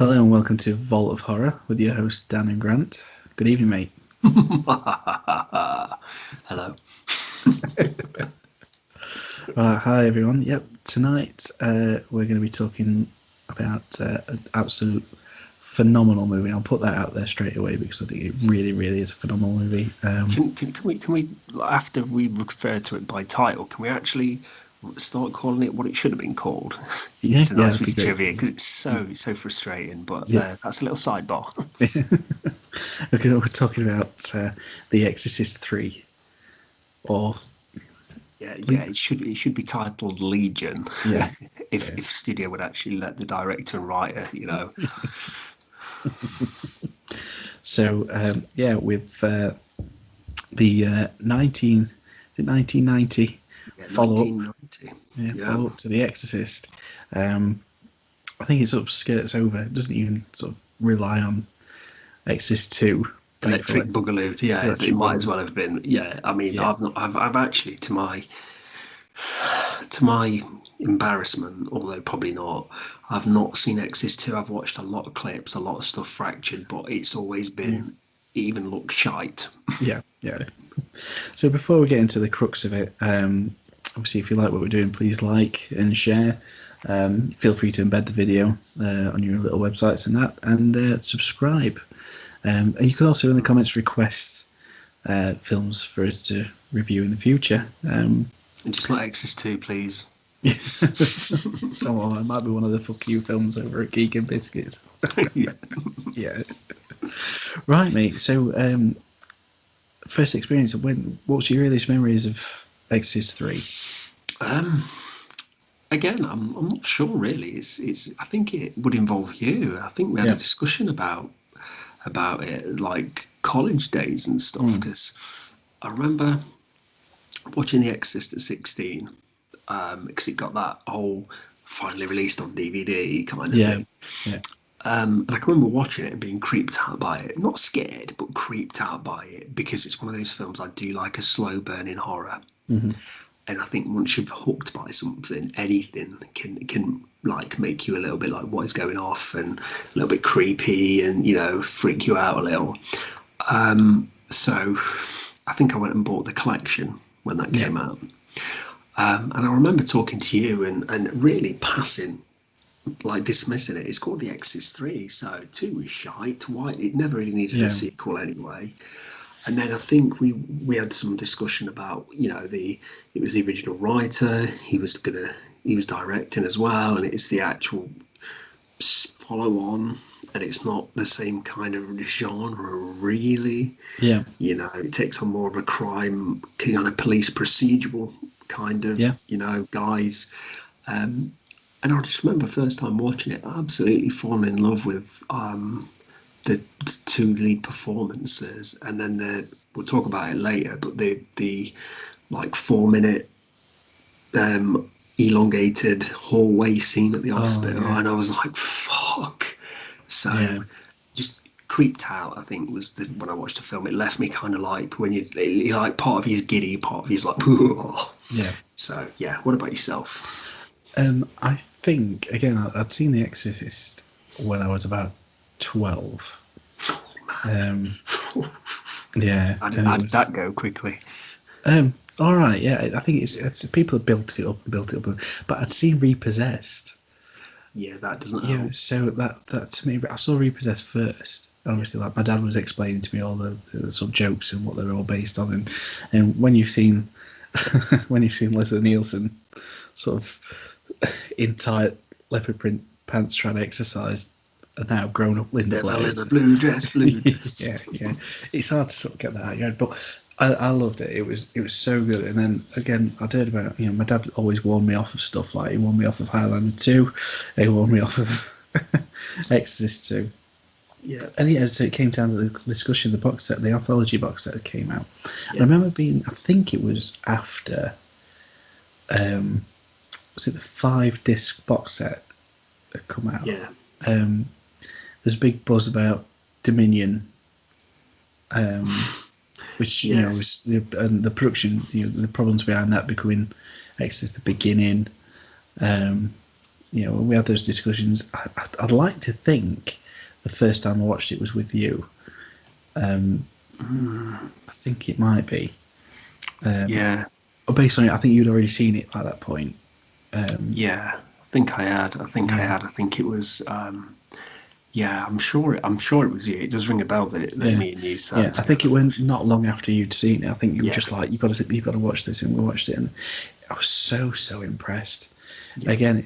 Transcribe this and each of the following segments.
Hello and welcome to Vault of Horror with your host Dan and Grant. Good evening, mate. Hello. Right, hi everyone. Yep, tonight we're going to be talking about an absolute phenomenal movie. I'll put that out there straight away because I think it really, really is a phenomenal movie. Can we after we refer to it by title, can we actually start calling it what it should have been called? Yeah, It's a nice that'd be piece of great. trivia because it's so frustrating. But Yeah. that's a little sidebar. Okay, we're talking about The Exorcist III, or Yeah, it should be titled Legion. yeah, if studio would actually let the director and writer, So with the 1990 follow up. 1990. Follow up to The Exorcist. I think it sort of skirts over. It doesn't even sort of rely on Exorcist II. Electric Boogaloo. Yeah, Electric it might Boogaloo. as well have been. Yeah, I mean, Yeah. I've actually to my embarrassment, although probably not, I've not seen Exorcist 2. I've watched a lot of clips, a lot of stuff fractured, but it's always been even look shite. Yeah. So before we get into the crux of it, obviously if you like what we're doing, please like and share. Feel free to embed the video on your little websites and that, and subscribe. And you can also in the comments request films for us to review in the future. And just not Exorcist 2, please. So it might be one of the fuck you films over at Geek and Biscuits. Yeah. Right, mate. So, first experience. What's your earliest memories of Exorcist III? Again, I'm not sure really. It's. I think it would involve you. I think we had a discussion about it, like college days and stuff. Because I remember watching The Exorcist at 16, because it got that whole finally released on DVD kind of thing. Yeah. And I can remember watching it and being creeped out by it. Not scared, but creeped out by it because it's one of those films I do like, a slow burning horror. Mm-hmm. And I think once you're hooked by something, anything can like make you a little bit like what is going off and a little bit creepy and freak you out a little. So I think I went and bought the collection when that came out. And I remember talking to you and really dismissing it. It's called The Exorcist 3, so 2 was shite. Why it never really needed a sequel anyway. And then I think we had some discussion about it was the original writer. He was directing as well, and it's the actual follow on, and it's not the same kind of genre really. Yeah. It takes on more of a crime kind of police procedural kind of guys. And I just remember first time watching it, absolutely falling in love with the 2 lead performances, and then we'll talk about it later, but the like 4-minute elongated hallway scene at the hospital, and I was like, fuck. So just creeped out, I think, was when I watched the film. It left me kind of like when you like part of you's giddy, part of you's like yeah. So yeah, what about yourself? I think again I'd seen The Exorcist when I was about 12. Yeah. How did that go quickly? All right. Yeah, I think it's people have built it up, but I'd seen Repossessed. Yeah, that doesn't help. Yeah, so that to me, I saw Repossessed first. Obviously, like my dad was explaining to me all the sort of jokes and what they were all based on, and when you've seen Leslie Nielsen sort of in tight leopard print pants trying to exercise a now grown up Linda Blair. In a blue dress. Yeah. It's hard to sort of get that out of your head, but I loved it. It was so good. And then again, I'd heard about my dad always warned me off of stuff, like he warned me off of Highlander 2, he warned me off of Exorcist 2. Yeah. And so it came down to the discussion of the box set, the anthology box set that came out. Yeah. I remember I think it was after, was it the 5-disc box set that come out? Yeah. There's a big buzz about Dominion, which was the production, the problems behind that becoming Exorcist the Beginning, you know, when we had those discussions, I'd like to think the first time I watched it was with you. I think it might be. Yeah. Based on it, I think you'd already seen it by that point. Yeah, I think I had. I think I had. I think it was. Yeah, I'm sure. I'm sure it was you. It does ring a bell that me and you sat Yeah, I together. think it went not long after you'd seen it. I think you were Yeah. just like, you've got to watch this, and we watched it, and I was so impressed. Yeah. Again,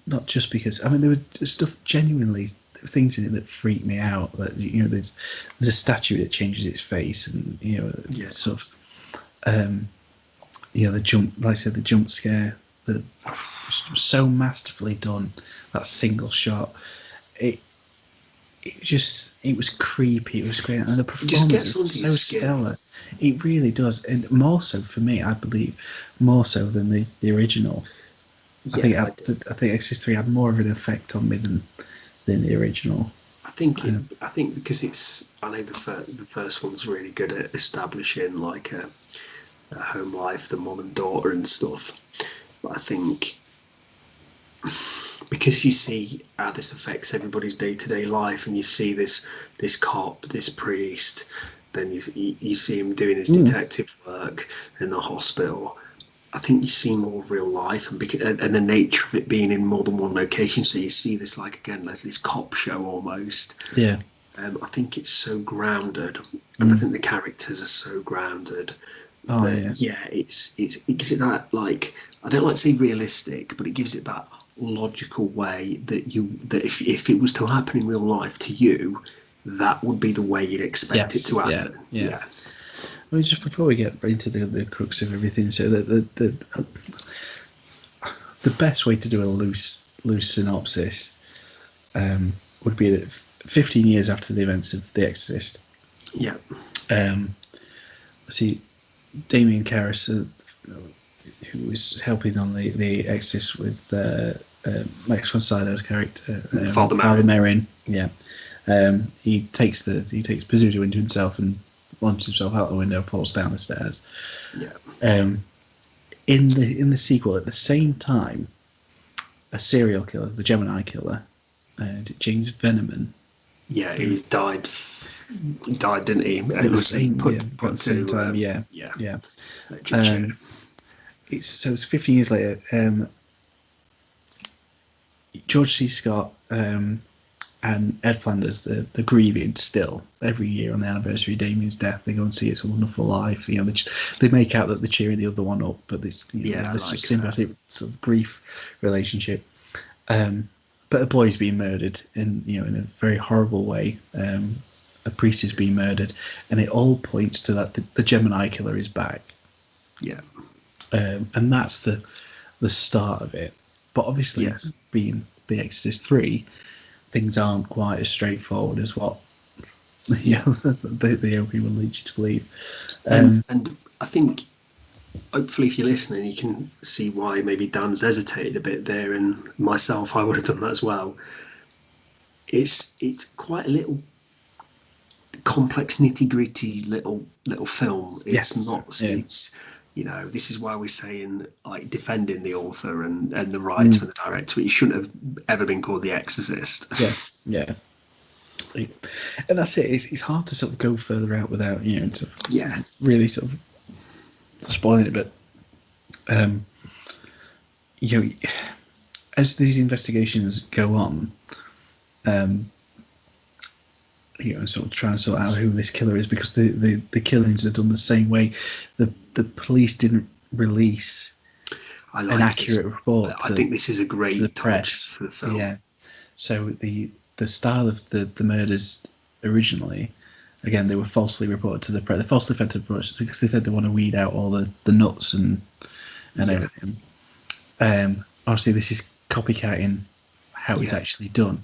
not just because, I mean, there was stuff genuinely, things in it that freaked me out. That, you know, there's a statue that changes its face, and, you know, sort of, you know, the jump, like I said, the jump scare, that was so masterfully done. That single shot, it was creepy. It was great, and the performance was so stellar. It really does, and more so for me, I believe, more so than the original. Yeah, I think Exorcist III had more of an effect on me than the original. I think because it's. I know the first one's really good at establishing like a home life, the mom and daughter and stuff. But I think because you see how this affects everybody's day-to-day life, and you see this cop, this priest, then you see him doing his detective work in the hospital. I think you see more real life, and the nature of it being in more than one location. So you see this, like, again, like this cop show almost. Yeah. I think it's so grounded, and I think the characters are so grounded. It gives it that, like, I don't like to say realistic, but it gives it that logical way that if it was to happen in real life to you, that would be the way you'd expect it to happen. Yeah. Well, just before we get into the crux of everything, so the best way to do a loose synopsis would be that 15 years after the events of The Exorcist. Yeah. See, Damien Karras, who was helping on the Exorcist with Max von Sydow's character, Father Merrin. Yeah. He takes Pazuzu into himself and launches himself out the window, falls down the stairs. Yeah. In the sequel, at the same time, a serial killer, the Gemini killer, James Veneman. Yeah, he died, didn't he? It was put at the same time. Yeah. It's 15 years later. George C. Scott and Ed Flanders, the grieving still every year on the anniversary of Damien's death. They go and see It's a Wonderful Life. You know, they make out that they're cheering the other one up, but this this symbiotic sort of grief relationship. But a boy's being murdered in a very horrible way. A priest is being murdered, and it all points to that the Gemini killer is back. Yeah. And that's the start of it. But obviously, being The Exorcist III, things aren't quite as straightforward as what the OP will lead you to believe. And I think, hopefully, if you're listening, you can see why maybe Dan's hesitated a bit there, and myself, I would have done that as well. It's quite a little complex, nitty-gritty little film. It's not. It's, you know, this is why we're saying, like, defending the author and the writer and the director. It shouldn't have ever been called The Exorcist. Yeah. And that's it. It's hard to sort of go further out without really sort of spoiling it. But as these investigations go on, sort of trying to sort out who this killer is, because the killings are done the same way. The police didn't release an accurate report. I think this is a great touch for the film. Yeah. So the style of the murders originally, again, they were falsely reported to the press. They're falsely fed to the press because they said they want to weed out all the nuts and everything. Obviously, this is copycatting how it's actually done.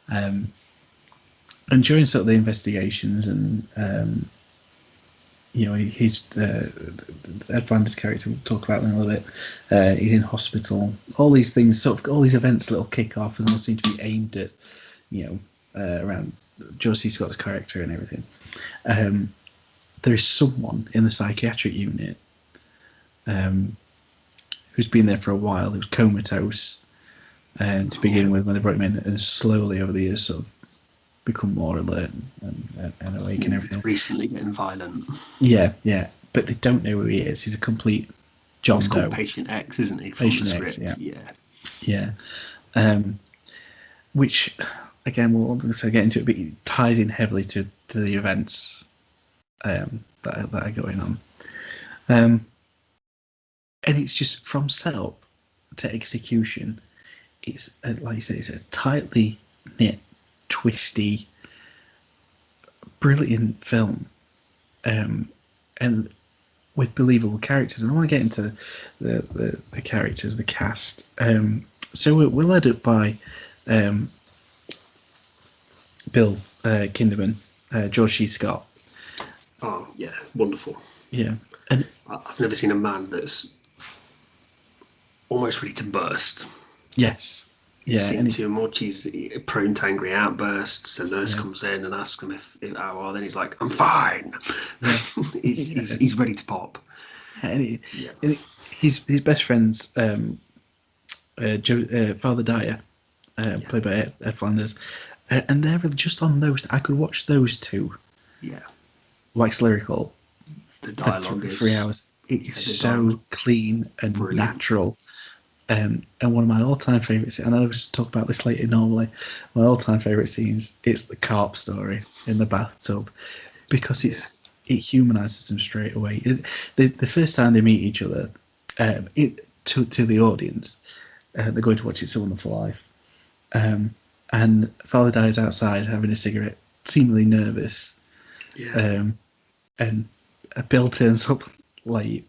And during sort of the investigations and his Ed Flanders' character, we'll talk about them a little bit. He's in hospital. All these things, sort of, all these events, little kick off, and they seem to be aimed at, around George C. Scott's character and everything. There is someone in the psychiatric unit who's been there for a while, who's comatose, and to begin with when they brought him in, and slowly over the years sort of become more alert and awake and everything. Recently getting violent. Yeah, but they don't know who he is. He's a complete John It's Doe. called Patient X, isn't he? From Patient the X, script. yeah. Which, again, we'll get into it, but it ties in heavily to the events that are going on. And it's just from setup to execution. It's like you say, it's a tightly knit, twisty, brilliant film, and with believable characters. And I want to get into the characters, the cast. So we're led up by Bill Kinderman, George C. Scott. Oh yeah, wonderful. Yeah, and I've never seen a man that's almost ready to burst. Yes. He's seen too much. He's prone to angry outbursts. The nurse comes in and asks him if how are. Then he's like, "I'm fine." Yeah. he's ready to pop. And his best friends, Father Dyer, played by Ed Flanders, and they're really just on those. I could watch those two. Yeah. Wax lyrical. The dialogue for 3 hours. It's so clean and brilliant. Natural. And one of my all-time favourites, and I was talk about this later normally, my all-time favourite scenes, it's the carp story in the bathtub, because it humanises them straight away. The first time they meet each other, to the audience, they're going to watch It's a Wonderful Life, and Father Dyer's outside having a cigarette, seemingly nervous, and Bill turns up late.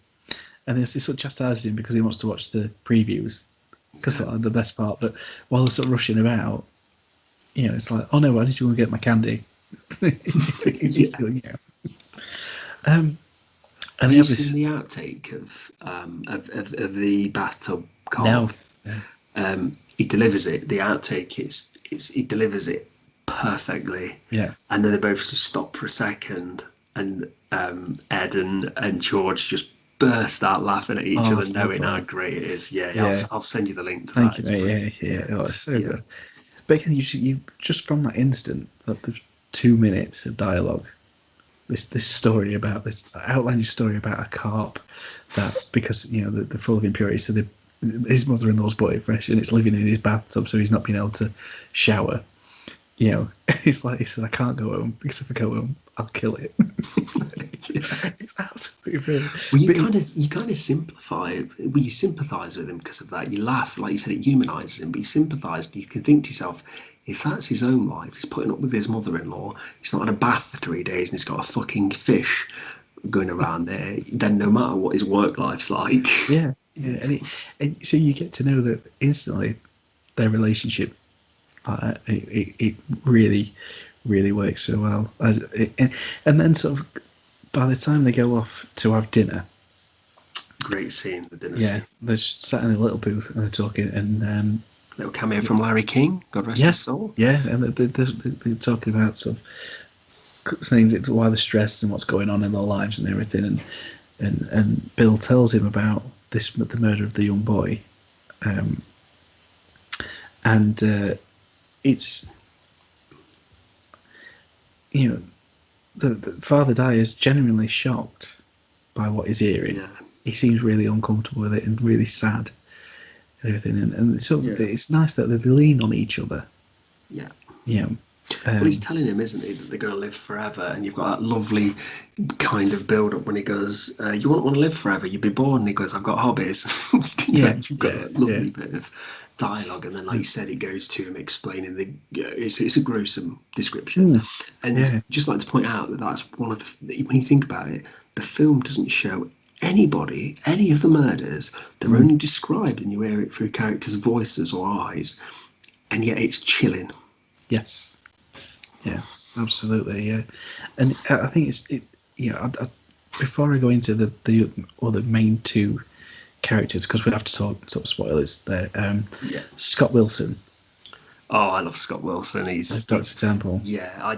And he sort of chastises him because he wants to watch the previews, because they're the best part. But while they're sort of rushing about, it's like, oh no, I need to go and get my candy. And have you seen the outtake of the bathtub carp? No. He delivers it. The outtake he delivers it perfectly. Yeah. And then they both just stop for a second, and Ed and George just burst out laughing at each other, knowing how great it is. I'll send you the link to that. Thank you, mate. Yeah. Oh, it's so good. But again, you just from that instant, that there's 2 minutes of dialogue, this story about this outlandish story about a carp that, because they're full of impurities, so his mother-in-law's bought it fresh and it's living in his bathtub, so he's not been able to shower. It's like he said, I can't go home, because if I go home, I'll kill it. It's absolutely brilliant. Well, you kind of simplify. Well, you sympathise with him because of that. You laugh, like you said, it humanises him. But you sympathise. You can think to yourself, if that's his own life, he's putting up with his mother-in-law. He's not had a bath for 3 days, and he's got a fucking fish going around there. Then no matter what his work life's like, and so you get to know that instantly, their relationship. It really, really works so well. And then sort of by the time they go off to have dinner, great scene, the dinner scene. They're just sat in a little booth and they're talking, and little cameo from Larry King, God rest his soul. Yeah, and they're talking about sort of things, why they're stressed and what's going on in their lives and everything, and Bill tells him about the murder of the young boy, and it's, the Father Dyer is genuinely shocked by what he's hearing. Yeah. He seems really uncomfortable with it and really sad and everything. And it's nice that they lean on each other. Yeah. Well, he's telling him, isn't he, that they're going to live forever, and you've got that lovely kind of build-up when he goes, "You won't want to live forever. You'd be bored." And he goes, "I've got hobbies." You've got that lovely bit of dialogue, and then, like you said, it goes to him explaining it's a gruesome description. Just like to point out that that's one of the, when you think about it, the film doesn't show any of the murders. They're only described, and you hear it through characters' voices or eyes, and yet it's chilling. Yes. Yeah, absolutely. Yeah, and I think before I go into the other main two characters, because we have to talk sort of spoilers there. Scott Wilson. Oh, I love Scott Wilson. as Dr. Temple. Yeah,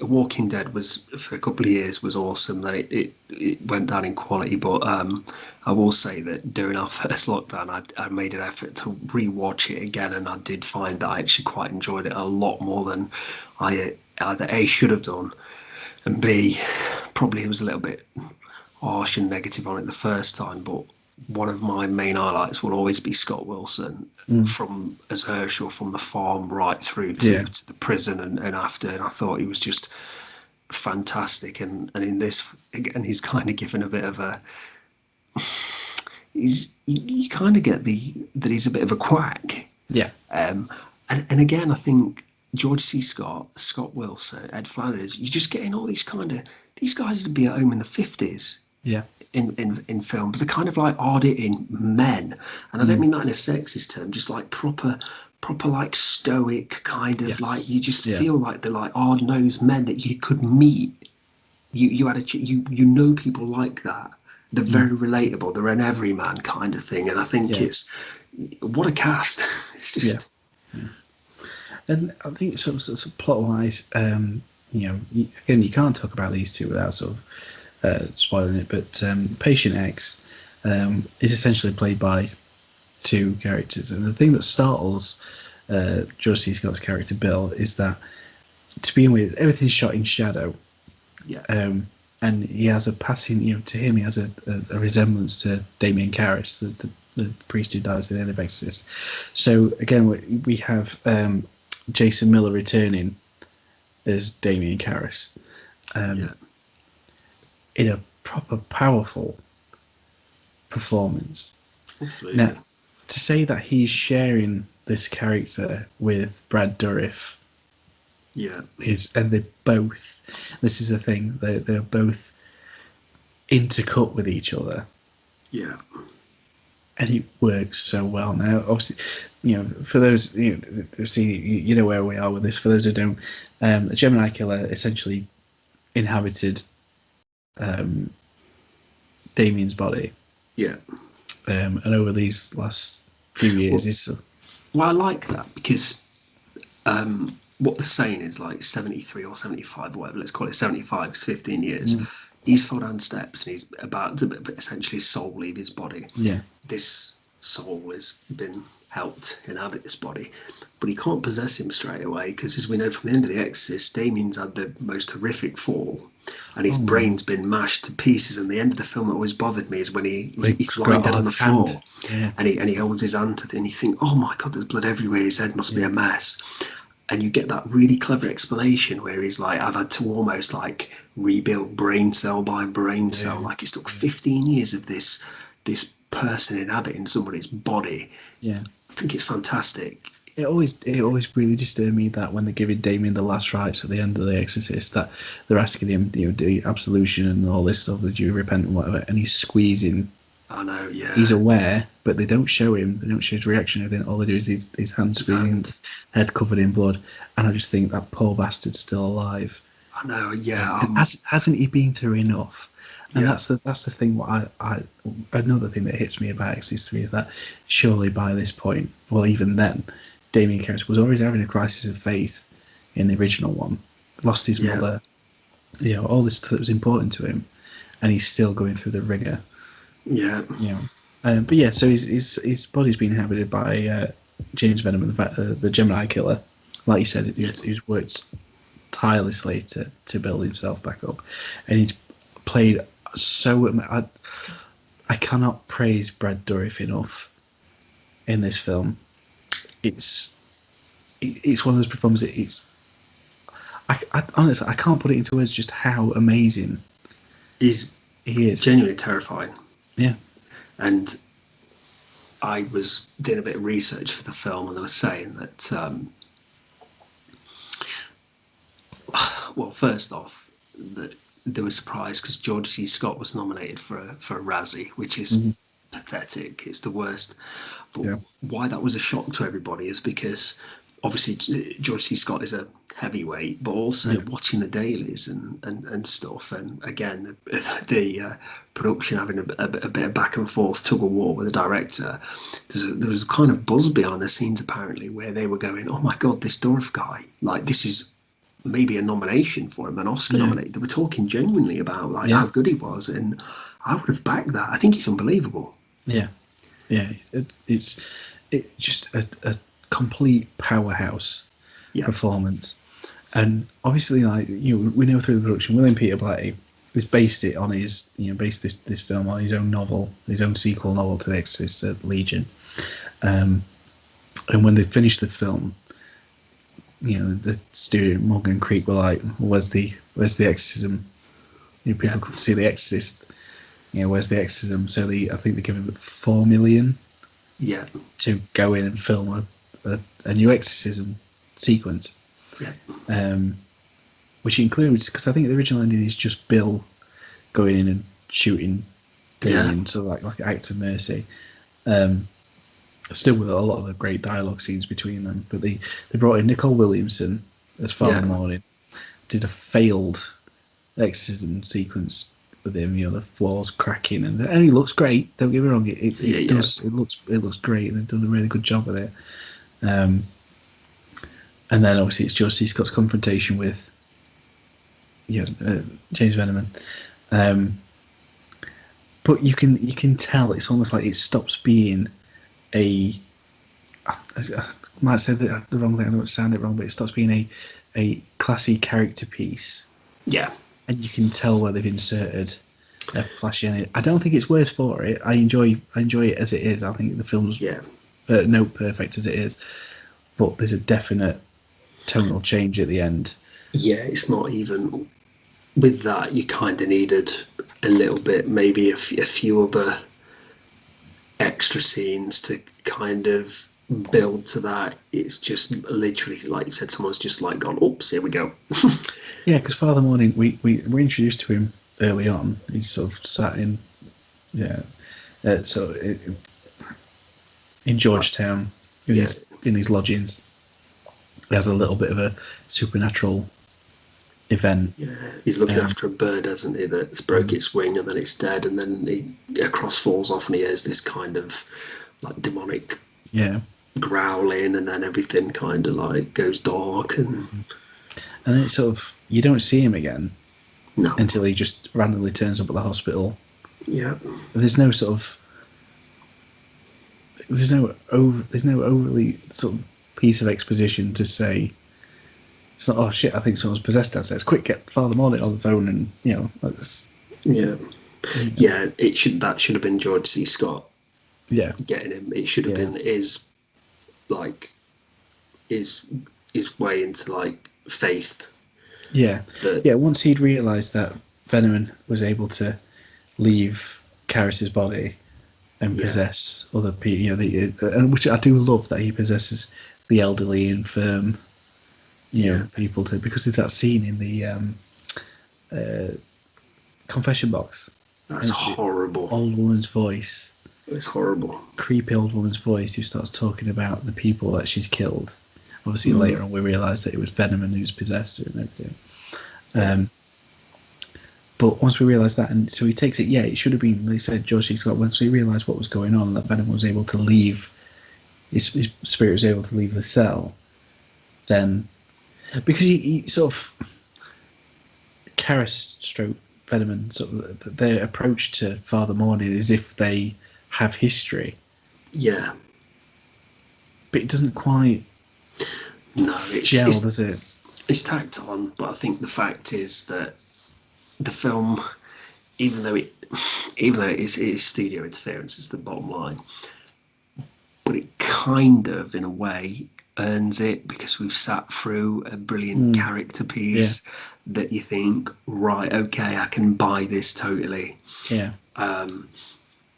Walking Dead was for a couple of years was awesome. Then it went down in quality, but I will say that during our first lockdown, I made an effort to rewatch it again, and I did find that I actually quite enjoyed it a lot more than I either A should have done, and B probably was a little bit harsh and negative on it the first time. But one of my main highlights will always be Scott Wilson from as Herschel from the farm right through to the prison and after. And I thought he was just fantastic. And in this, again, he's kind of given a bit of a. You kind of get that he's a bit of a quack. Yeah. And again, I think George C. Scott, Scott Wilson, Ed Flanders, you're just getting all these guys would be at home in the 50s. Yeah. In films, they're kind of like hard-hitting men, and I don't mean that in a sexist term, just like proper like stoic kind of like you just feel like they're like hard-nosed men that you could meet. You had you know people like that. They're very relatable. They're an everyman kind of thing, and I think it's what a cast. It's just and I think sort of plot-wise, you know, again, you can't talk about these two without sort of spoiling it, but Patient X is essentially played by two characters, and the thing that startles George C. Scott's character Bill is that, to begin with, everything's shot in shadow, and he has a passing, you know, to him he has a resemblance to Damien Karras, the priest who dies at the end of Exorcist. So again, we have Jason Miller returning as Damien Karras. In a proper powerful performance. Absolutely. Now, to say that he's sharing this character with Brad Dourif, and they both. This is the thing. They're both intercut with each other. Yeah. And it works so well. Now, obviously, you know, for those you know where we are with this. For those who don't, the Gemini Killer essentially inhabited Damien's body. Yeah. And over these last few years, well, I like that because what they're saying is like 73 or 75 or whatever, let's call it 75, because 15 years. He's fell down steps and he's about to essentially his soul leave his body. Yeah. This soul has been helped inhabit this body, but he can't possess him straight away because, as we know from the end of The Exorcist, Damien's had the most horrific fall and his brain's been mashed to pieces. And the end of the film that always bothered me is when he's lying dead on the floor and he holds his hand to and you think, oh my God, there's blood everywhere, his head must be a mess. And you get that really clever explanation where he's like, I've had to almost like rebuild brain cell by brain cell. Like it's took 15 years of this person inhabiting somebody's body. Yeah. I think it's fantastic. It always really disturbed me that when they're giving Damien the last rites at the end of The Exorcist, that they're asking him, you know, do absolution and all this stuff, do you repent and whatever, and he's squeezing. I know, yeah. He's aware, but they don't show him. They don't show his reaction. Everything. All they do is his hand squeezing, head covered in blood. And I just think that poor bastard's still alive. I know, yeah. Hasn't he been through enough? And that's the thing. What I another thing that hits me about Exorcist III is that surely by this point, well, even then, Damien Karras was already having a crisis of faith in the original one. Lost his mother. You know, all this stuff that was important to him, and he's still going through the rigor. Yeah. You know. But yeah, so his body's been inhabited by James Venom, the Gemini Killer. Like you said, he's worked tirelessly to build himself back up, and he's played so. I cannot praise Brad Dourif enough in this film. It's one of those performances. I honestly I can't put it into words just how amazing he is. Genuinely terrifying. Yeah. And I was doing a bit of research for the film, and they were saying that, well, first off, that they were surprised because George C. Scott was nominated for a Razzie, which is pathetic. It's the worst. But why that was a shock to everybody is because obviously George C. Scott is a heavyweight, but also watching the dailies and stuff, and again the production having a bit of back and forth tug of war with the director. There was a kind of buzz behind the scenes apparently where they were going, "Oh my god, this Dorff guy! Like this is maybe a nomination for him, an Oscar nominee." They were talking genuinely about like how good he was, and I would have backed that. I think he's unbelievable. Yeah, it's just a complete powerhouse performance, and obviously, like we know through the production, William Peter Blatty has based it on his based this film on his own novel, his own sequel novel to The Exorcist, Legion, and when they finished the film, the studio Morgan Creek were like, "Where's the exorcism?" People could see The Exorcist. Where's the exorcism? So I think they gave him $4 million. Yeah. To go in and film a new exorcism sequence. Yeah. Which includes, because I think the original ending is just Bill going in and shooting Damien, so like an act of mercy. Still with a lot of the great dialogue scenes between them, but they brought in Nicole Williamson as Father Morning, did a failed exorcism sequence with him, the floor's cracking, and he looks great. Don't get me wrong, it does. It looks great, and they've done a really good job with it. And then obviously it's George C. Scott's confrontation with James Veneman. But you can tell it's almost like it stops being I might say the wrong thing. I know it sounded wrong, but it stops being a classy character piece. Yeah. And you can tell where they've inserted a flashy in it. I don't think it's worse for it. I enjoy it as it is. I think the film's not perfect as it is, but there's a definite tonal change at the end. Yeah, it's not even with that. You kind of needed a little bit, maybe a few other extra scenes to kind of build to that. It's just literally, like you said, someone's just like gone, oops, here we go. Yeah, because Father Morning, we were introduced to him early on. He's sort of sat in in Georgetown in his lodgings. He has a little bit of a supernatural event. Yeah, he's looking after a bird, hasn't he, that's broke its wing and then it's dead, and then a cross falls off and he hears this kind of like demonic growling, and then everything kind of like goes dark, and then it's sort of, you don't see him again until he just randomly turns up at the hospital. Yeah, there's no overly sort of piece of exposition to say. It's not, oh shit, I think someone's possessed downstairs. Quick, get Father Morning on the phone, and that should have been George C. Scott. Yeah, getting him. It should have been his way into like faith. Yeah, Once he'd realised that Veneman was able to leave Karis's body and possess other people, and which I do love that he possesses the elderly, infirm. People to, because there's that scene in the confession box. That's horrible. Old woman's voice. It's horrible. Creepy old woman's voice who starts talking about the people that she's killed. Obviously, later on we realise that it was Veneman who's possessed her and everything. But once we realise that, and so he takes it. Yeah, it should have been. They said George C. Scott. Once he realised what was going on, that Veneman was able to leave. His spirit was able to leave the cell. Then. Because he sort of Karis stroke Veneman, sort of their approach to Father Morning is if they have history. Yeah. But it doesn't quite gel, does it? It's tacked on, but I think the fact is that the film, even though it is studio interference, is the bottom line, but it kind of, in a way, earns it, because we've sat through a brilliant character piece that you think, right, okay, I can buy this totally. Yeah.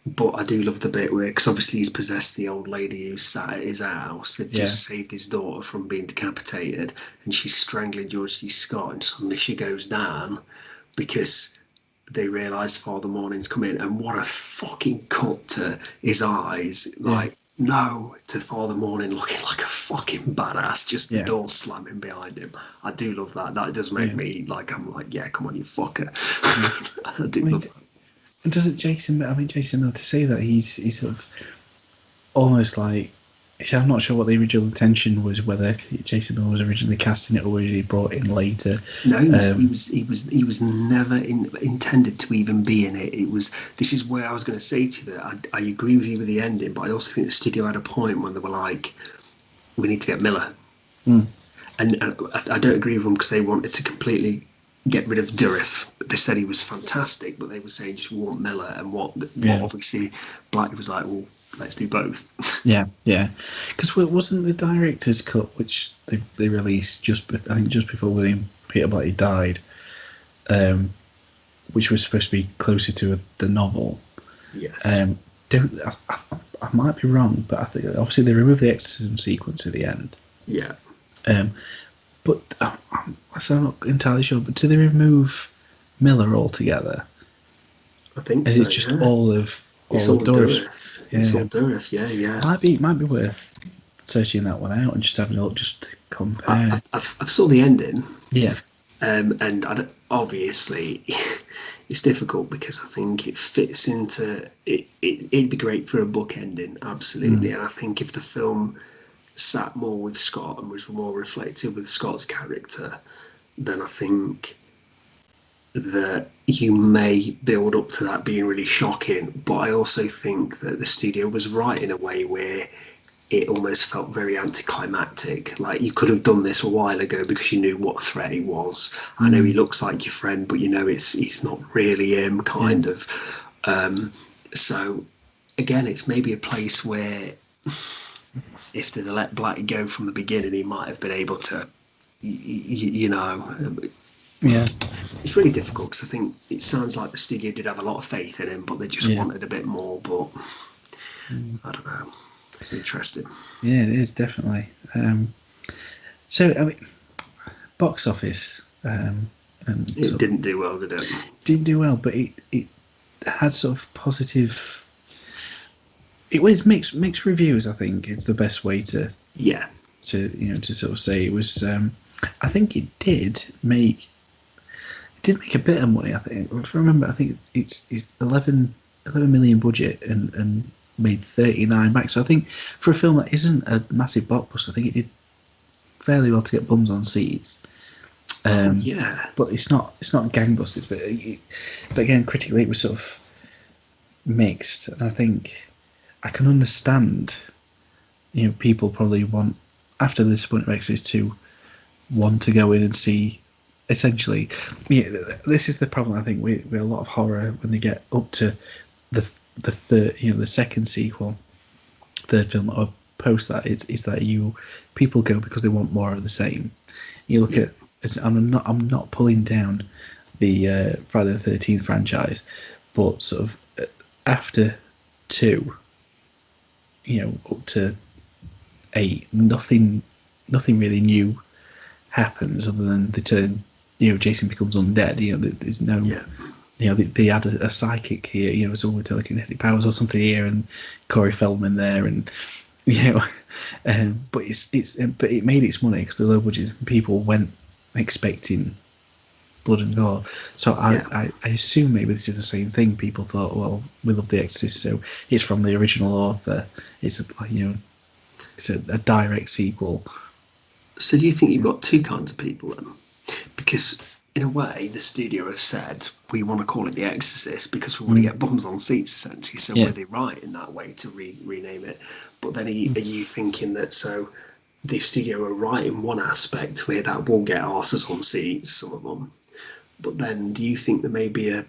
But I do love the bit where, because obviously he's possessed the old lady who's sat at his house. They've just saved his daughter from being decapitated, and she's strangling George C. Scott, and suddenly she goes down because they realise Father Morning's come in, and what a fucking cut to his eyes. Like, No, to Father Morning looking like a fucking badass, just the Yeah, door slamming behind him. I do love that. That does make yeah, me like, I'm like, yeah, come on, you fucker. yeah. I do I mean, love that. and does it Jason? I mean, Jason Miller to say that he's sort of almost like. See, I'm not sure what the original intention was. Whether Jason Miller was originally casting it or was he brought in later. No, Um, he was never intended to even be in it. It was. This is where I was going to say to you that I agree with you with the ending, but I also think the studio had a point when they were like, we need to get Miller. mm, And I don't agree with them because they wanted to completely get rid of Durif. They said he was fantastic, but they were saying just want Miller. And what yeah, obviously Black was like, well, let's do both. yeah, yeah. Because wasn't the director's cut, which they released I think just before William Peter Blatty died, which was supposed to be closer to the novel. Yes. Don't I might be wrong, but I think obviously they removed the exorcism sequence at the end. Yeah. But so I'm not entirely sure. But do they remove Miller altogether? I think Is so. it just Yeah. all of It's all Dorif? Durif. It's Yeah, all Durif. Yeah, yeah. might be worth searching that one out and just having a look just to compare. I've saw the ending, Yeah, and obviously it's difficult because I think it fits into it. It'd be great for a book ending, absolutely. And I think if the film sat more with Scott and was more reflective with Scott's character, then I think that you may build up to that being really shocking. But I also think that the studio was right in a way where it almost felt very anticlimactic. Like you could have done this a while ago because you knew what threat he was. I know he looks like your friend, but you know he's not really him, yeah, kind of. So again, it's maybe a place where if they'd let Black go from the beginning, he might have been able to, you know. yeah, It's really difficult because I think it sounds like the studio did have a lot of faith in him, but they just yeah. wanted a bit more. But I don't know. It's interesting. Yeah, it is definitely. So I mean, box office and It sort of didn't do well, did it? didn't do well, but it had sort of positive. It was mixed reviews. I think it's the best way to Yeah. to sort of say it was. I think it did make a bit of money. I think if I remember, I think it's 11 million budget and made 39 back. So I think for a film that isn't a massive blockbuster, I think it did fairly well to get bums on seats. Yeah. But it's not gangbusters. But again, critically, it was sort of mixed, and I think I can understand. People probably want after the disappointment of Exorcist 2 want to go in and see. Essentially, this is the problem. I think with a lot of horror when they get up to the third, the second sequel, third film, or post that is that people go because they want more of the same. You look at, I'm not pulling down the Friday the 13th franchise, but sort of after 2, up to 8, nothing really new happens other than they turn. Jason becomes undead. There's no. Yeah. They add a psychic here. It's all with telekinetic powers or something here, and Corey Feldman there, and but but it made its money because the low budget people went expecting blood and gore. So I assume maybe this is the same thing. People thought, well, we love The Exorcist, so it's from the original author. It's it's a direct sequel. So do you think you've got two kinds of people then? Because in a way, the studio have said we want to call it The Exorcist because we want to get bums on seats, essentially. So were they right in that way to rename it? But then are you thinking that so the studio are right in one aspect where that will get arses on seats, some of them. But then do you think there may be a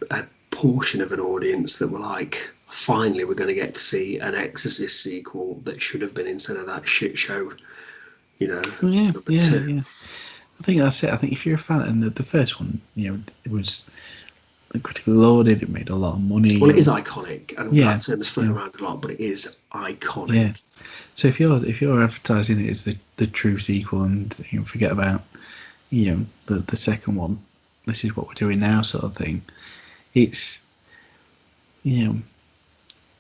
portion of an audience that were like, finally, we're going to get to see an Exorcist sequel that should have been instead of that shit show, number two. Yeah. I think that's it. I think if you're a fan, and the first one, it was critically lauded. It made a lot of money. Well, it is iconic, and that term is flown around a lot, but it is iconic. Yeah. So if you're advertising it as the true sequel, and forget about the second one, this is what we're doing now, sort of thing. It's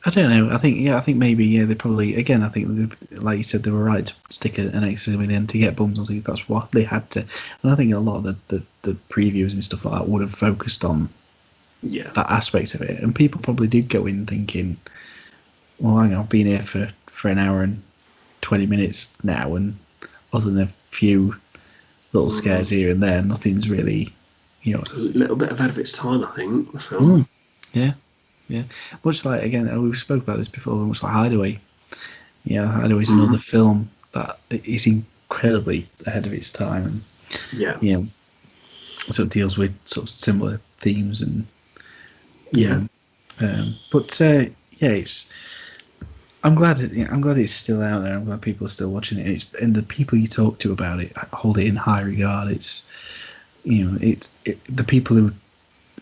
I don't know. I think maybe they probably again. I think like you said, they were right to stick an exorcism in the end to get bums on TV. That's what they had to. And I think a lot of the previews and stuff like that would have focused on that aspect of it, and people probably did go in thinking, "Well, hang on, I've been here for an hour and 20 minutes now, and other than a few little scares here and there, nothing's really, a little bit ahead of its time, I think." The film. Yeah. Much like again, we've spoke about this before. Much like Hideaway. Hideaway is another film that is incredibly ahead of its time, and sort of deals with sort of similar themes and it's. I'm glad it's still out there. I'm glad people are still watching it. And the people you talk to about it hold it in high regard. It's the people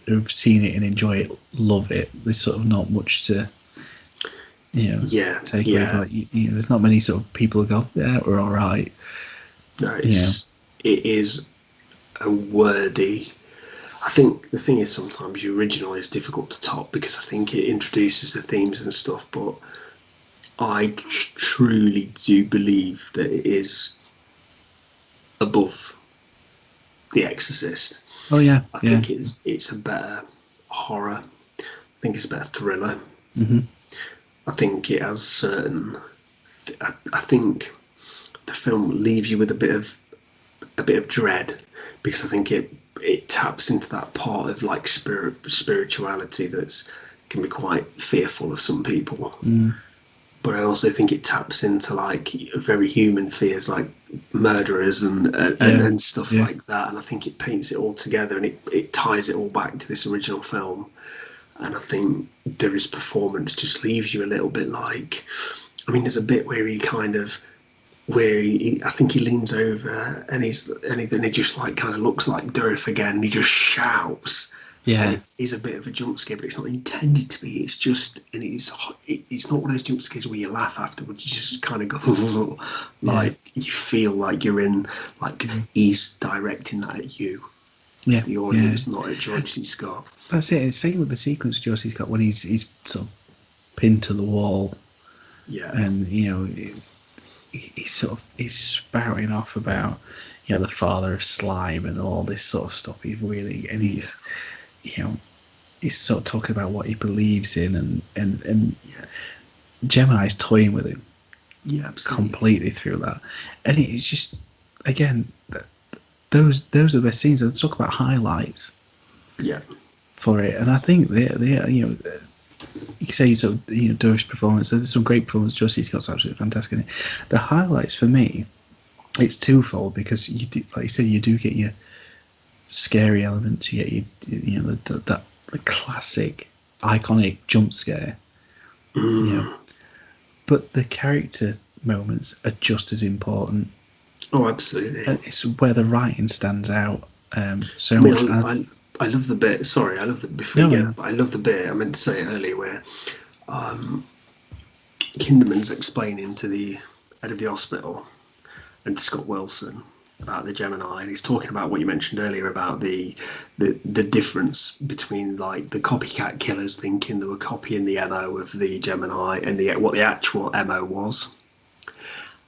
who've seen it and enjoy it love it. There's sort of not much to take away from it. There's not many sort of people who go, yeah, we're all right. No, it is a worthy. I think the thing is sometimes the original is difficult to top because I think it introduces the themes and stuff, but I truly do believe that it is above The Exorcist. Oh yeah, I think it's a better horror. I think it's a better thriller. Mm-hmm. I think it has certain. I think the film leaves you with a bit of dread because I think it taps into that part of like spirituality that's can be quite fearful of some people. But I also think it taps into like very human fears, like murderers and stuff like that. And I think it paints it all together and it ties it all back to this original film. And I think Derry's performance just leaves you a little bit like, I mean, there's a bit where he kind of, I think he leans over and then he just like kind of looks like Durf again. And he just shouts. Yeah, it's a bit of a jump scare, but it's not intended to be. It's just, and it's not one of those jump scares where you laugh afterwards. You just kind of go, like you feel like you're in, like he's directing that at you. Yeah, the audience, not at George C. Scott. That's it. It's same with the sequence George C. Scott when he's sort of pinned to the wall. Yeah, and he's spouting off about the father of slime and all this sort of stuff. He's sort of talking about what he believes in, and Gemini's toying with him, completely through that, and it's just again those are the best scenes. Let's talk about highlights, for it, and I think they you can say sort of Durf's performance. There's some great performance. George C. Scott's absolutely fantastic in it. The highlights for me, it's twofold because you do, like you said, you do get your scary elements. You get the classic, iconic jump scare. But the character moments are just as important. Oh, absolutely. It's where the writing stands out so much. I love the bit. Sorry, I love the before you get. I love the bit. I meant to say it earlier where Kinderman's explaining to the head of the hospital and to Scott Wilson about the Gemini, and he's talking about what you mentioned earlier about the difference between like the copycat killers thinking they were copying the MO of the Gemini and what the actual MO was.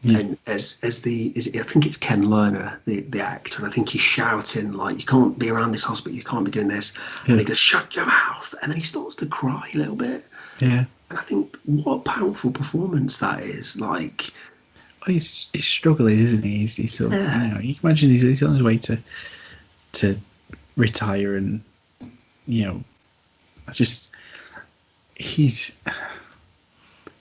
And I think it's Ken Lerner, the actor, and I think he's shouting like, "You can't be around this hospital, you can't be doing this," and he goes, "Shut your mouth," and then he starts to cry a little bit. And I think what a powerful performance that is. Like, he's struggling, isn't he? He's sort of, you can imagine he's on his way to retire, and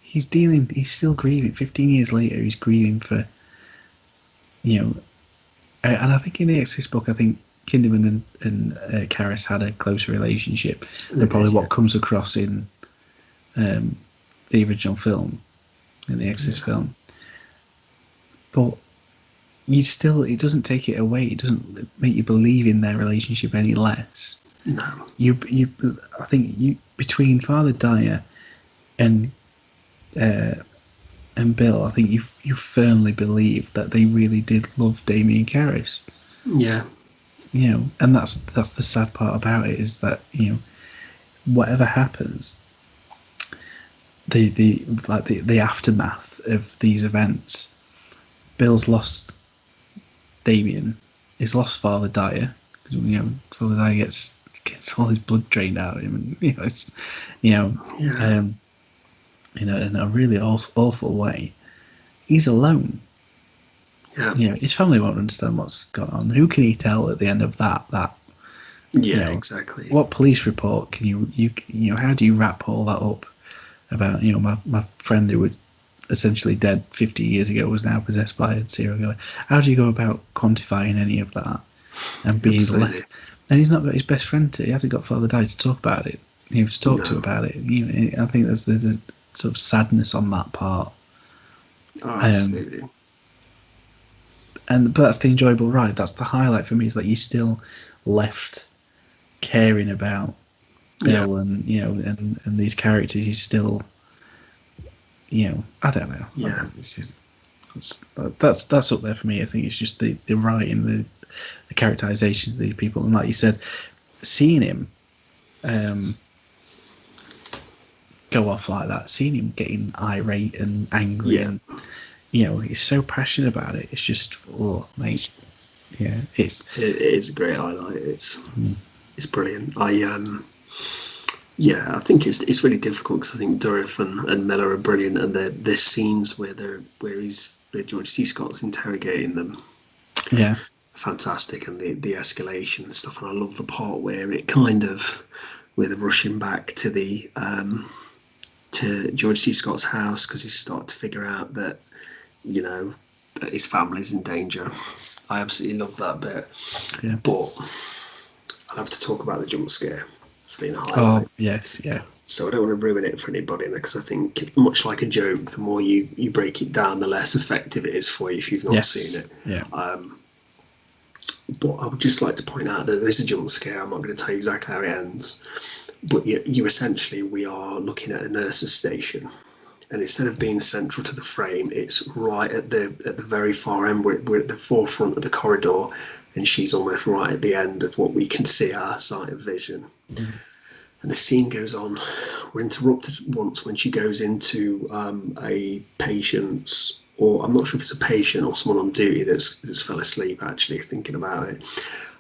he's still grieving. 15 years later, he's grieving for, and I think in the Exorcist book, I think Kinderman and Karras had a closer relationship than probably what comes across in the original film, in the Exorcist film. But it doesn't take it away. It doesn't make you believe in their relationship any less. No. I think between Father Dyer and Bill, I think you firmly believe that they really did love Damien Karras. Yeah. And that's the sad part about it, is that whatever happens, the aftermath of these events. Bill's lost Damien. His lost Father Dyer. Father Dyer gets all his blood drained out of him, and it's Yeah. In a really awful way. He's alone. Yeah. His family won't understand what's gone on. Who can he tell at the end of that? Yeah, exactly. What police report can you how do you wrap all that up about my friend who was essentially dead 50 years ago was now possessed by a serial killer? How do you go about quantifying any of that and being left? And he's not got his best friend he hasn't got Father Dyer to talk about it. He was talked to about it. I think there's a sort of sadness on that part. Oh, absolutely. But that's the enjoyable ride. That's the highlight for me, is that you're still left caring about Bill and these characters. You still, I don't know. Yeah. It's just, that's up there for me. I think it's just the writing, the characterizations of these people, and like you said, seeing him go off like that, seeing him getting irate and angry, and he's so passionate about it. It's just, oh mate, it is a great highlight. It's brilliant. I think it's really difficult because I think Dourif and Miller are brilliant, and there's scenes where George C. Scott's interrogating them. Yeah. Fantastic, and the escalation and stuff. And I love the part where it kind of, where they're rushing back to the to George C. Scott's house because he's starting to figure out that that his family's in danger. I absolutely love that bit. Yeah. But I'll have to talk about the jump scare for being a highlight. Oh yes, yeah. So I don't want to ruin it for anybody, because I think, much like a joke, the more you break it down, the less effective it is for you if you've not seen it. Yeah. But I would just like to point out that there is a jump scare. I'm not going to tell you exactly how it ends, but you essentially, we are looking at a nurse's station, and instead of being central to the frame, it's right at the very far end. We're at the forefront of the corridor, and she's almost right at the end of what we can see our sight of vision. Mm-hmm. And the scene goes on. We're interrupted once when she goes into a patient's, or I'm not sure if it's a patient or someone on duty that's fell asleep actually thinking about it.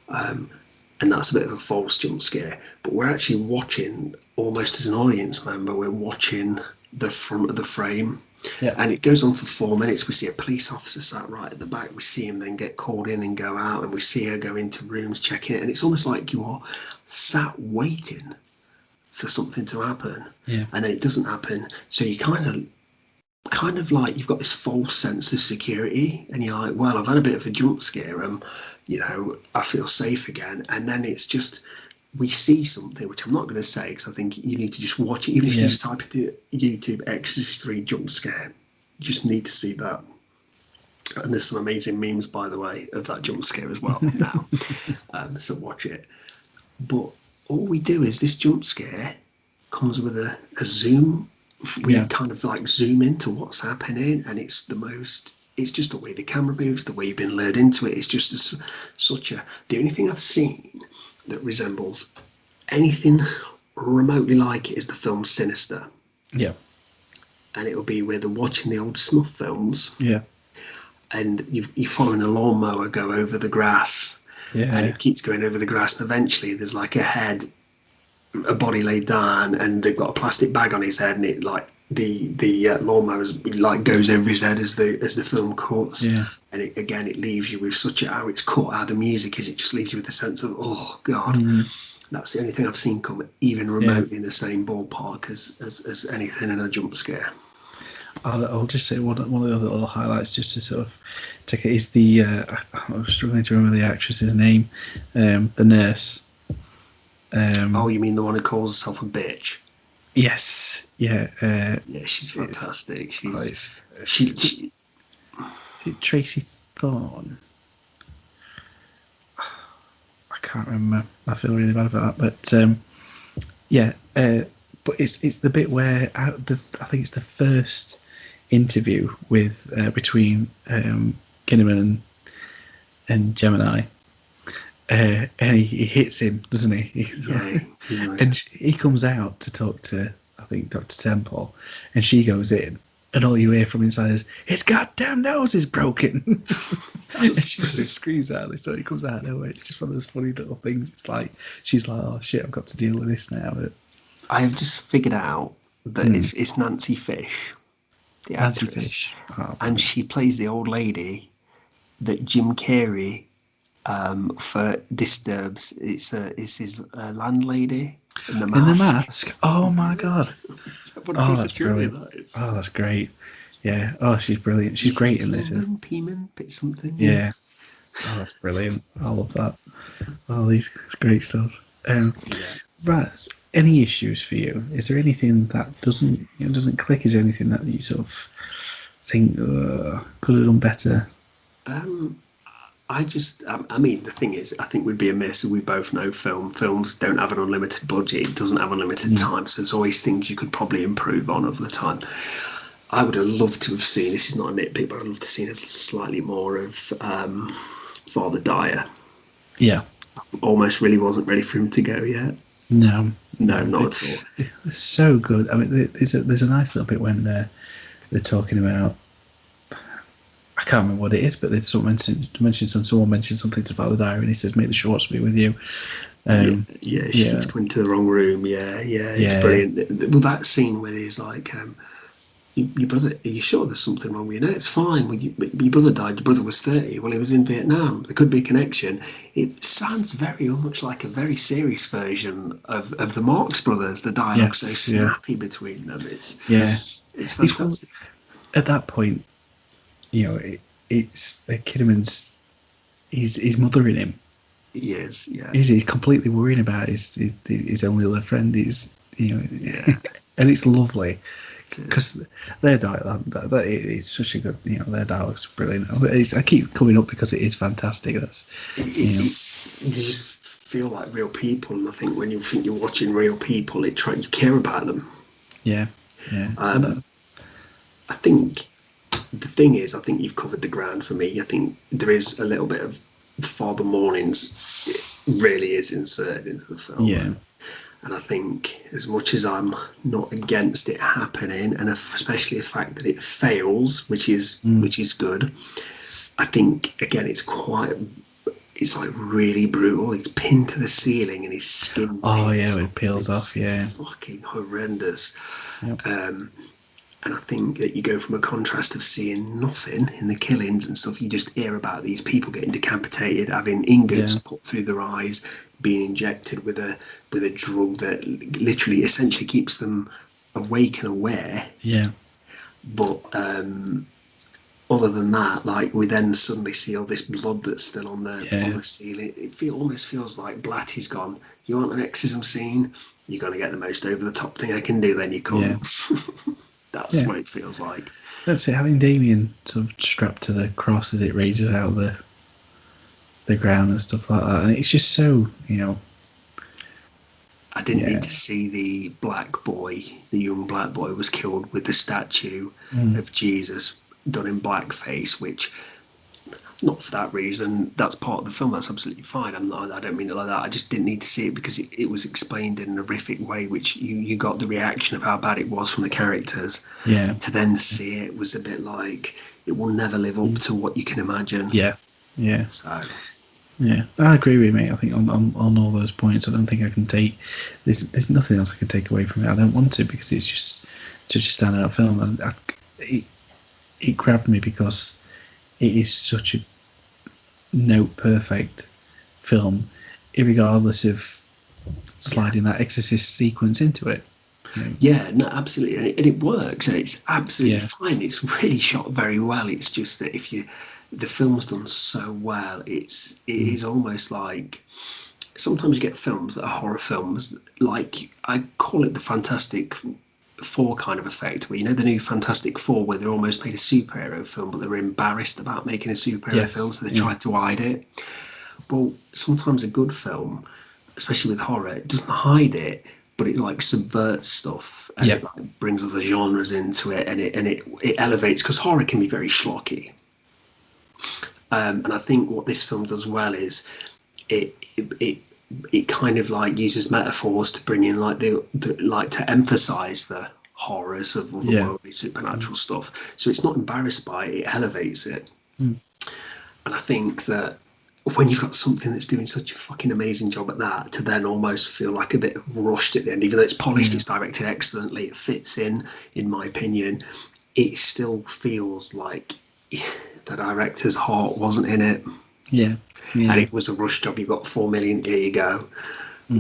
And that's a bit of a false jump scare. But we're actually watching, almost as an audience member, we're watching the front of the frame. Yeah. And it goes on for 4 minutes. We see a police officer sat right at the back. We see him then get called in and go out, and we see her go into rooms checking it. And it's almost like you are sat waiting for something to happen, and then it doesn't happen. So you kind of like, you've got this false sense of security, and you're like, well, I've had a bit of a jump scare, I feel safe again. And then it's just, we see something which I'm not going to say because I think you need to just watch it. Even if you just type into YouTube Exorcist III jump scare, you just need to see that. And there's some amazing memes, by the way, of that jump scare as well now. So watch it. But all we do is, this jump scare comes with a zoom. We kind of like zoom into what's happening, and it's just the way the camera moves, the way you've been lured into it. It's just the only thing I've seen that resembles anything remotely like it is the film Sinister. Yeah. And it'll be where they're watching the old snuff films. Yeah. And you're following a lawnmower go over the grass. Yeah. And it keeps going over the grass, and eventually there's like a body laid down, and they've got a plastic bag on his head, and it like the lawnmower like goes over his head as the film cuts. Yeah. And it leaves you with how it's cut, how the music is. It just leaves you with a sense of, oh god. That's the only thing I've seen come even remotely in the same ballpark as anything in a jump scare. I'll just say one of the other little highlights, just to sort of take it, is the I'm struggling to remember the actress's name, the nurse. You mean the one who calls herself a bitch? Yes. Yeah. She's fantastic. She's Tracy Thorn. I can't remember. I feel really bad about that, but but it's the bit where I think it's the first interview with between Kinnaman and Gemini, and he hits him, doesn't he? And he comes out to talk to I think, Dr. Temple, and she goes in, and all you hear from inside is, his goddamn nose is broken. And she just screams out this, so it comes out of nowhere. It's just one of those funny little things. It's like, she's like, oh shit, I've got to deal with this now. But I've just figured out that it's Nancy Fish, the Nancy actress, Fish. Oh, and she plays the old lady that Jim Carrey for Disturbs. It's his landlady in The Mask. In The Mask? Oh my god. What a piece of trivia brilliant. that is. Oh, that's great. Yeah. Oh, she's brilliant. She's great in this. Peeman, bit something. Yeah. Oh, that's brilliant. I love that. Oh, it's great stuff. Right. Any issues for you? Is there anything that doesn't click? Is there anything that you sort of think could have done better? I mean, the thing is, I think we'd be amiss. We both know films don't have an unlimited budget. It doesn't have unlimited time. So there's always things you could probably improve on over the time. I would have loved to have seen, this is not a nitpick, but I'd love to have seen slightly more of Father Dyer. Yeah. Almost really wasn't ready for him to go yet. No, not at all. It's so good. I mean, there's a nice little bit when they're talking about, I can't remember what it is, but someone mentioned something to Father Dyer, and he says, "Make the Schwartz be with you." She's going into the wrong room. It's brilliant. Well, that scene where he's like, your brother, are you sure there's something wrong with you? No, it's fine. Well, your brother died. Your brother was 30. Well, he was in Vietnam. There could be a connection. It sounds very much like a very serious version of the Marx Brothers. The dialogue's so snappy between them. It's fantastic. At that point, it's Kinnaman's. He's mothering him. He is. Yeah. He's completely worrying about his only other friend. And it's lovely. Because their dialogue, it's such a good, their dialogue's brilliant. I keep coming up because it is fantastic. You just feel like real people, and I think when you think you're watching real people, you care about them. Yeah. I think the thing is, I think you've covered the ground for me. I think there is a little bit of Father Mornings. It really is inserted into the film. Yeah. And I think as much as I'm not against it happening, and especially the fact that it fails, which is good, I think again it's like really brutal. He's pinned to the ceiling and his skin. Oh yeah, it peels off. Yeah, fucking horrendous. Yep. And I think that you go from a contrast of seeing nothing in the killings and stuff. You just hear about these people getting decapitated, having ingots put through their eyes, being injected with a drug that literally essentially keeps them awake and aware. Yeah. But other than that, like, we then suddenly see all this blood that's still on the ceiling. It almost feels like Blatty's gone, you want an exorcism scene? You're going to get the most over the top thing I can do, then you come. That's what it feels like. That's it. Having Damien sort of strapped to the cross as it raises out of the ground and stuff like that, and it's just so, I didn't need to see the young black boy was killed with the statue of Jesus done in blackface, which, not for that reason, that's part of the film, that's absolutely fine. I don't mean it like that. I just didn't need to see it because it was explained in a horrific way, which you got the reaction of how bad it was from the characters. Yeah. To then see it was a bit like, it will never live up to what you can imagine. Yeah. So... Yeah, I agree with you, mate. I think on all those points, I don't think I can take. There's nothing else I can take away from it. I don't want to, because it's just such a standout film, and it grabbed me because it is such a note perfect film, regardless of sliding that Exorcist sequence into it. Yeah, no, absolutely, and it works, and it's absolutely fine. It's really shot very well. It's just that the film's done so well, it is almost like, sometimes you get films that are horror films, like, I call it the Fantastic Four kind of effect, where, the new Fantastic Four, where they're almost made a superhero film, but they're embarrassed about making a superhero film, so they try to hide it. Well, sometimes a good film, especially with horror, it doesn't hide it, but it like subverts stuff, and it like brings other genres into it, and it elevates, because horror can be very schlocky. And I think what this film does well is it it kind of like uses metaphors to bring in like the like to emphasize the horrors of otherworldly supernatural stuff. So it's not embarrassed by it, it elevates it. And I think that when you've got something that's doing such a fucking amazing job at that, to then almost feel like a bit rushed at the end, even though it's polished, it's directed excellently, it fits in my opinion, it still feels like the director's heart wasn't in it. Yeah. And it was a rush job. You got 4 million, here you go.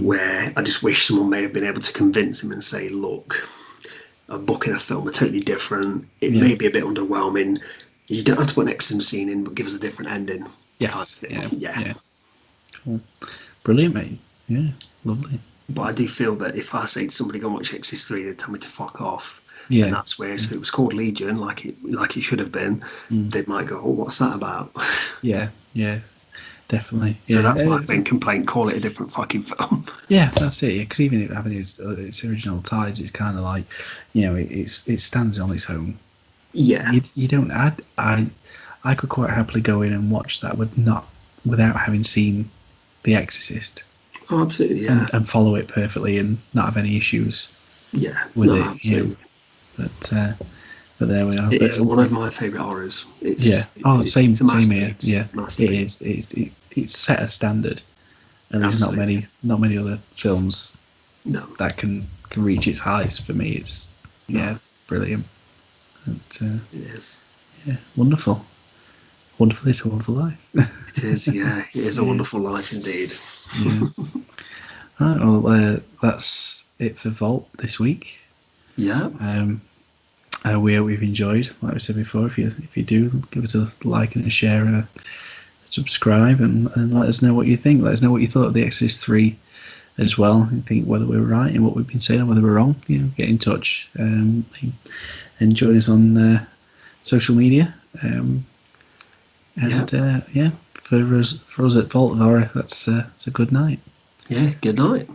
Where I just wish someone may have been able to convince him and say, look, a book and a film are totally different. It may be a bit underwhelming. You don't have to put an exorcism scene in, but give us a different ending. Yes. Kind of yeah. Cool. Brilliant, mate. Yeah. Lovely. But I do feel that if I say to somebody, go and watch Exorcist 3, they'd tell me to fuck off. Yeah. And that's where if it was called Legion, like it should have been, they might go, oh, what's that about? Yeah. Definitely. So that's my main complaint. Call it a different fucking film. Yeah, that's it. Because even if having its original ties, it's kind of like, it stands on its own. Yeah. You don't. I could quite happily go in and watch that without having seen The Exorcist. Oh, absolutely. Yeah. And follow it perfectly and not have any issues. Yeah. With it. Absolutely. But there we are. It's one of my favourite horrors. Same here. Yeah, masterpiece. It's set a standard, and there's not many other films that can reach its highs for me. It's brilliant. And, it is. Yeah, wonderful. Wonderful, it's a wonderful life. It is. Yeah, it is a wonderful life indeed. Yeah. Right. Well, that's it for Vault this week. Yeah. We hope you've enjoyed. Like we said before, if you do, give us a like and a share and a subscribe, and let us know what you think. Let us know what you thought of the Exorcist 3 as well, and think whether we're right in what we've been saying or whether we're wrong. Get in touch and join us on social media. For us at Vault of Horror, that's a good night. Yeah, good night.